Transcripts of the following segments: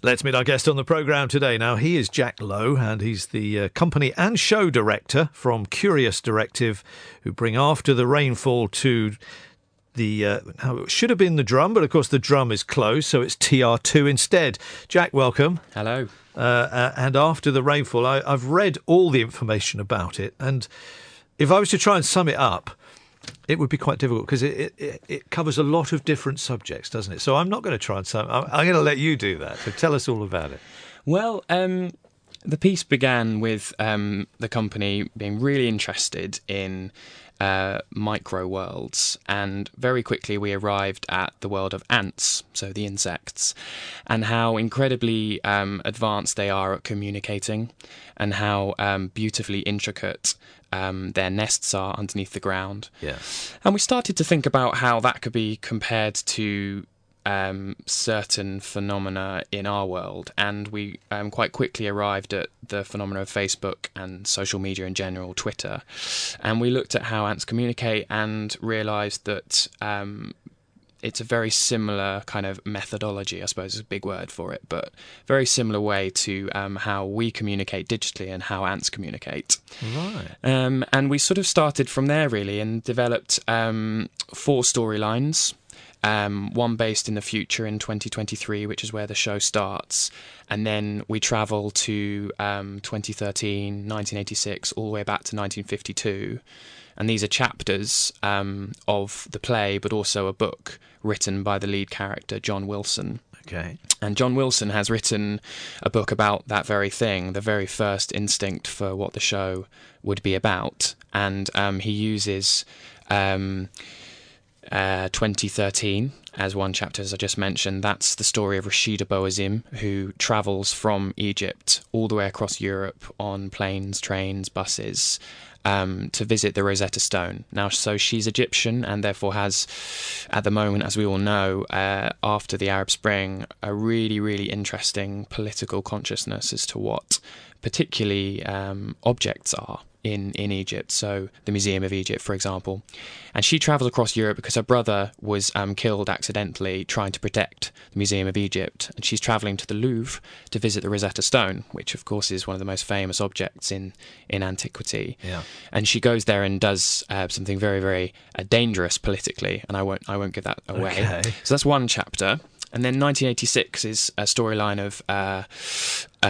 Let's meet our guest on the programme today. Now, he is Jack Lowe, and he's the company and show director from Curious Directive, who bring After the Rainfall to the... now, it should have been the Drum, but of course the Drum is closed, so it's TR2 instead. Jack, welcome. Hello. And After the Rainfall, I've read all the information about it, and if I was to try and sum it up, it would be quite difficult because it covers a lot of different subjects, doesn't it? So I'm not going to try and sum. I'm going to let you do that. So tell us all about it. Well, the piece began with the company being really interested in micro worlds, and very quickly we arrived at the world of ants, so the insects, and how incredibly advanced they are at communicating, and how beautifully intricate their nests are underneath the ground. Yeah. And we started to think about how that could be compared to certain phenomena in our world, and we quite quickly arrived at the phenomena of Facebook and social media in general, Twitter, and we looked at how ants communicate and realised that it's a very similar kind of methodology, I suppose is a big word for it, but very similar way to how we communicate digitally and how ants communicate. Right. And we sort of started from there, really, and developed 4 storylines. One based in the future in 2023, which is where the show starts. And then we travel to 2013, 1986, all the way back to 1952. And these are chapters of the play, but also a book written by the lead character, John Wilson. Okay. And John Wilson has written a book about that very thing, the very first instinct for what the show would be about. And he uses 2013 as one chapter, as I just mentioned. That's the story of Rashida Boazim, who travels from Egypt all the way across Europe on planes, trains, buses, to visit the Rosetta Stone. Now, so she's Egyptian and therefore has, at the moment, as we all know, after the Arab Spring, a really, really interesting political consciousness as to what particularly objects are in Egypt, so the Museum of Egypt, for example. And she travels across Europe because her brother was killed accidentally trying to protect the Museum of Egypt, and she's travelling to the Louvre to visit the Rosetta Stone, which of course is one of the most famous objects in antiquity. Yeah. And she goes there and does something very, very dangerous politically, and I won't give that away. Okay. So that's one chapter. And then 1986 is a storyline of a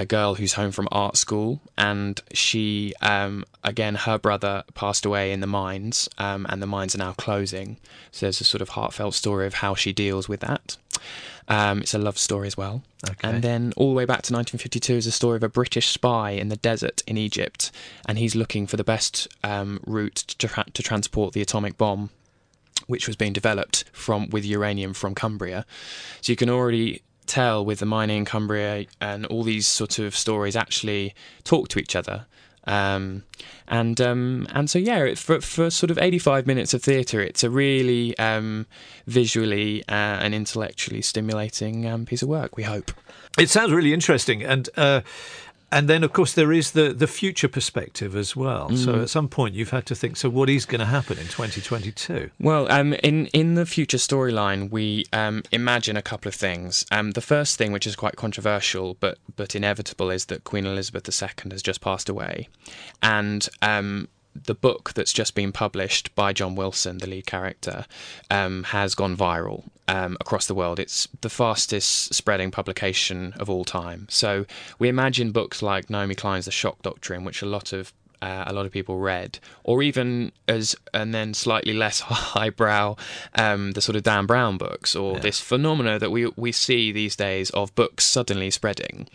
girl who's home from art school, and she, again, her brother passed away in the mines, and the mines are now closing. So there's a sort of heartfelt story of how she deals with that. It's a love story as well. Okay. And then all the way back to 1952 is a story of a British spy in the desert in Egypt, and he's looking for the best route to transport the atomic bomb, which was being developed with uranium from Cumbria. So you can already tell with the mining in Cumbria and all these sort of stories actually talk to each other. And so, yeah, for sort of 85 minutes of theatre, it's a really visually and intellectually stimulating piece of work, we hope. It sounds really interesting. And then, of course, there is the future perspective as well. So at some point you've had to think, so what is going to happen in 2022? Well, in the future storyline, we imagine a couple of things. The first thing, which is quite controversial but inevitable, is that Queen Elizabeth II has just passed away. And the book that's just been published by John Wilson, the lead character, has gone viral across the world. It's the fastest spreading publication of all time. So we imagine books like Naomi Klein's The Shock Doctrine, which a lot of people read, or even and then slightly less highbrow, the sort of Dan Brown books, or this phenomena that we see these days of books suddenly spreading.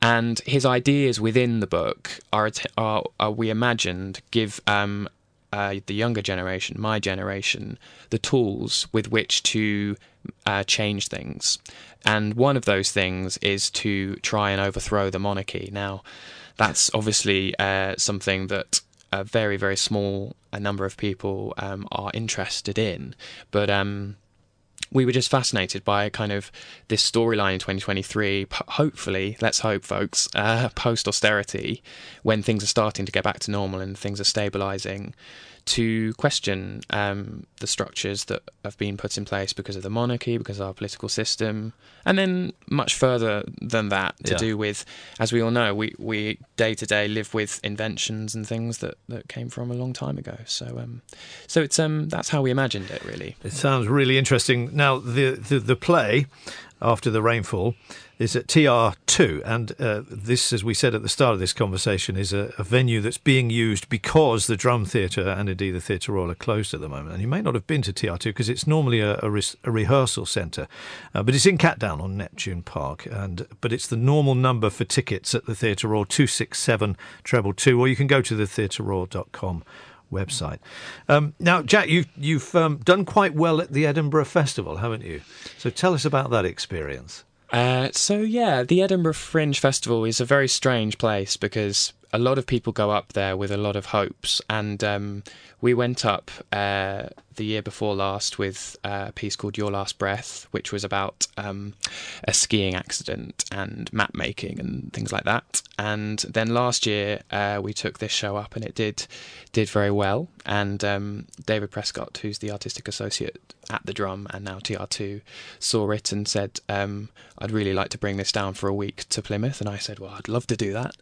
And his ideas within the book are we imagined, give the younger generation, my generation, the tools with which to change things. And one of those things is to try and overthrow the monarchy. Now, that's obviously something that a very, very small number of people are interested in. But we were just fascinated by kind of this storyline in 2023, hopefully, let's hope, folks, post-austerity, when things are starting to get back to normal and things are stabilising, to question the structures that have been put in place because of the monarchy, because of our political system, and then much further than that to do with, as we all know, we day to day live with inventions and things that came from a long time ago. So it's that's how we imagined it, really. It sounds really interesting. Now, the play, After the Rainfall, is at TR2, and this, as we said at the start of this conversation, is a venue that's being used because the Drum Theatre and indeed the Theatre Royal are closed at the moment. And you may not have been to TR2 because it's normally a rehearsal centre, but it's in Catdown on Neptune Park. But it's the normal number for tickets at the Theatre Royal, 267 222, or you can go to the theatreroyal.com website. Now, Jack, you've done quite well at the Edinburgh Festival, haven't you? So tell us about that experience. The Edinburgh Fringe Festival is a very strange place because a lot of people go up there with a lot of hopes, and we went up the year before last with a piece called Your Last Breath, which was about a skiing accident and map making and things like that. And then last year we took this show up, and it did very well. And David Prescott, who's the artistic associate at the Drum and now TR2, saw it and said, I'd really like to bring this down for a week to Plymouth. And I said, well, I'd love to do that.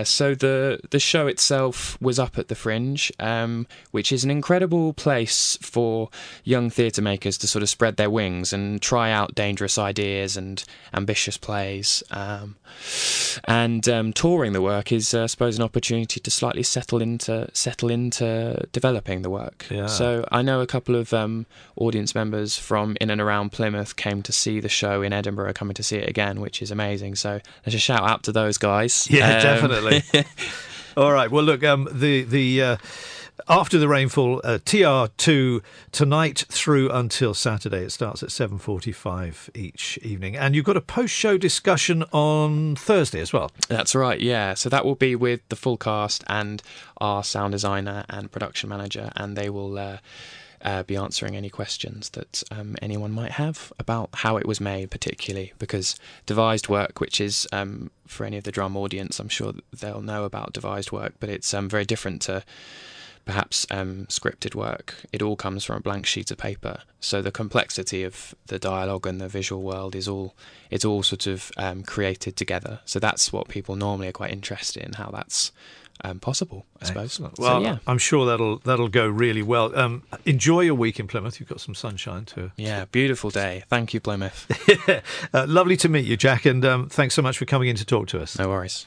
So the show itself was up at the Fringe, which is an incredible place for young theatre makers to sort of spread their wings and try out dangerous ideas and ambitious plays. Touring the work is, I suppose, an opportunity to slightly settle into developing the work. Yeah. So I know a couple of audience members from in and around Plymouth came to see the show in Edinburgh, coming to see it again, which is amazing. So there's a shout out to those guys. Yeah, definitely. All right. Well, look, the After the Rainfall, TR2 tonight through until Saturday. It starts at 7:45 each evening. And you've got a post-show discussion on Thursday as well. That's right, yeah. So that will be with the full cast and our sound designer and production manager, and they will be answering any questions that anyone might have about how it was made, particularly because devised work, which is for any of the Drum audience, I'm sure they'll know about devised work, but it's very different to perhaps scripted work. It all comes from a blank sheet of paper, so the complexity of the dialogue and the visual world is all sort of created together. So that's what people normally are quite interested in, how that's possible, I suppose. Excellent. Well, so, yeah. I'm sure that'll go really well. Enjoy your week in Plymouth. You've got some sunshine too. Yeah, beautiful day. Thank you, Plymouth. Lovely to meet you, Jack, and thanks so much for coming in to talk to us. No worries.